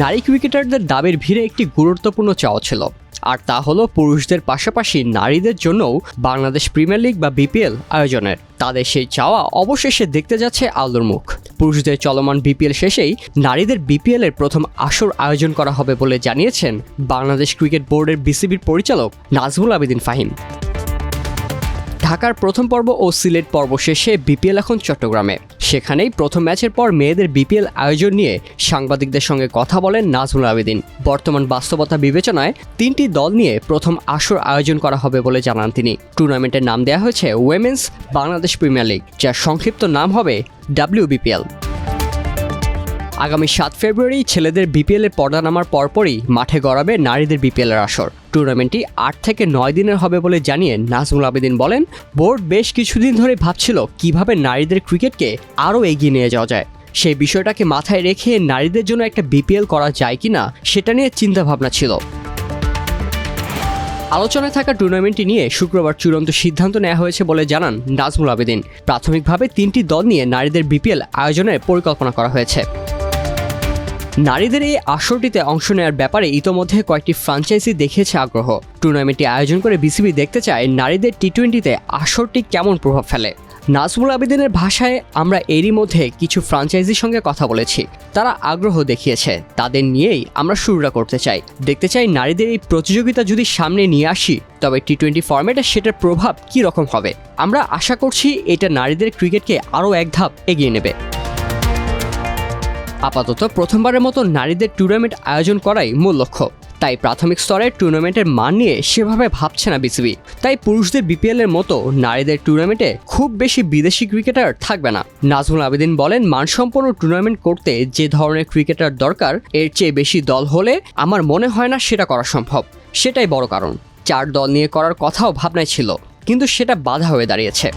নারী ক্রিকেটারদের দাবির ভিড়ে একটি গুরুত্বপূর্ণ চাওয়া ছিল, আর তা হলো পুরুষদের পাশাপাশি নারীদের জন্যও বাংলাদেশ প্রিমিয়ার লিগ বা বিপিএল আয়োজনের। তাদের সেই চাওয়া অবশেষে দেখতে যাচ্ছে আলোর মুখ। পুরুষদের চলমান বিপিএল শেষেই নারীদের বিপিএল এর প্রথম আসর আয়োজন করা হবে বলে জানিয়েছেন বাংলাদেশ ক্রিকেট বোর্ডের বিসিবির পরিচালক নাজমুল আবেদীন ফাহিম। ঢাকার প্রথম পর্ব ও সিলেট পর্ব শেষে বিপিএল এখন চট্টগ্রামে। সেখানেই প্রথম ম্যাচের পর মেয়েদের বিপিএল আয়োজন নিয়ে সাংবাদিকদের সঙ্গে কথা বলেন নাজমুল আবেদীন। বর্তমান বাস্তবতা বিবেচনায় 3টি দল নিয়ে প্রথম আসর আয়োজন করা হবে বলে জানান তিনি। টুর্নামেন্টের নাম দেওয়া হয়েছে উইমেন্স বাংলাদেশ প্রিমিয়ার লিগ, যার সংক্ষিপ্ত নাম হবে WBPL। আগামী 7 ফেব্রুয়ারি ছেলেদের বিপিএল এর পর্দা নামার পরপরই মাঠে গড়াবে নারীদের বিপিএল এর আসর। টুর্নামেন্টটি 8 থেকে 9 দিনের হবে বলে জানিয়ে নাজমুল আবেদীন বলেন, বোর্ড বেশ কিছুদিন ধরে ভাবছিল কিভাবে নারীদের ক্রিকেটকে আরও এগিয়ে নিয়ে যাওয়া যায়। সেই বিষয়টাকে মাথায় রেখে নারীদের জন্য একটা বিপিএল করা যায় কিনা সেটা নিয়ে চিন্তাভাবনা ছিল। আলোচনায় থাকা টুর্নামেন্টটি নিয়ে শুক্রবার চূড়ান্ত সিদ্ধান্ত নেওয়া হয়েছে বলে জানান নাজমুল আবেদীন। প্রাথমিকভাবে 3টি দল নিয়ে নারীদের বিপিএল আয়োজনের পরিকল্পনা করা হয়েছে। নারীদের এই আসরটিতে অংশ নেওয়ার ব্যাপারে ইতোমধ্যে কয়েকটি ফ্র্যাঞ্চাইজি দেখিয়েছে আগ্রহ। টুর্নামেন্টটি আয়োজন করে বিসিবি দেখতে চায় নারীদের টি-20তে আসরটি কেমন প্রভাব ফেলে। নাজমুল আবেদীনের ভাষায়, আমরা এরই মধ্যে কিছু ফ্র্যাঞ্চাইজির সঙ্গে কথা বলেছি, তারা আগ্রহ দেখিয়েছে, তাদের নিয়েই আমরা শুরুটা করতে চাই। দেখতে চাই নারীদের এই প্রতিযোগিতা যদি সামনে নিয়ে আসি তবে টি-20 ফরম্যাটে সেটার প্রভাব কী রকম হবে। আমরা আশা করছি এটা নারীদের ক্রিকেটকে আরও এক ধাপ এগিয়ে নেবে। আপাতত প্রথমবারের মতো নারীদের টুর্নামেন্ট আয়োজন করাই মূল লক্ষ্য, তাই প্রাথমিক স্তরে টুর্নামেন্টের মান নিয়ে সেভাবে ভাবছে না বিসিবি। তাই পুরুষদের বিপিএল এর মতো নারীদের টুর্নামেন্টে খুব বেশি বিদেশি ক্রিকেটার থাকবে না। নাজমুল আবেদীন বলেন, মানসম্পন্ন টুর্নামেন্ট করতে যে ধরনের ক্রিকেটার দরকার এর চেয়ে বেশি দল হলে আমার মনে হয় না সেটা করা সম্ভব। সেটাই বড় কারণ। 4 দল নিয়ে করার কথাও ভাবনায় ছিল, কিন্তু সেটা বাধা হয়ে দাঁড়িয়েছে।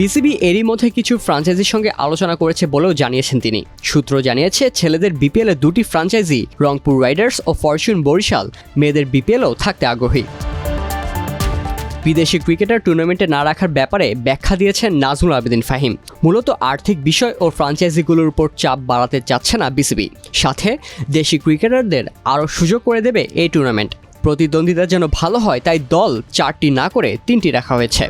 বিসিবি এরই মধ্যে কিছু ফ্র্যাঞ্চাইজির সঙ্গে আলোচনা করেছে বলেও জানিয়েছেন তিনি। সূত্র জানিয়েছে, ছেলেদের বিপিএলে 2টি ফ্র্যাঞ্চাইজি রংপুর রাইডার্স ও ফরচুন বরিশাল মেয়েদের বিপিএলও থাকতে আগ্রহী। বিদেশি ক্রিকেটার টুর্নামেন্টে না রাখার ব্যাপারে ব্যাখ্যা দিয়েছেন নাজমুল আবেদীন ফাহিম। মূলত আর্থিক বিষয় ও ফ্র্যাঞ্চাইজিগুলোর উপর চাপ বাড়াতে চাচ্ছে না বিসিবি, সাথে দেশি ক্রিকেটারদের আরও সুযোগ করে দেবে এই টুর্নামেন্ট। প্রতিদ্বন্দ্বিতা যেন ভালো হয় তাই দল 4টি না করে 3টি রাখা হয়েছে।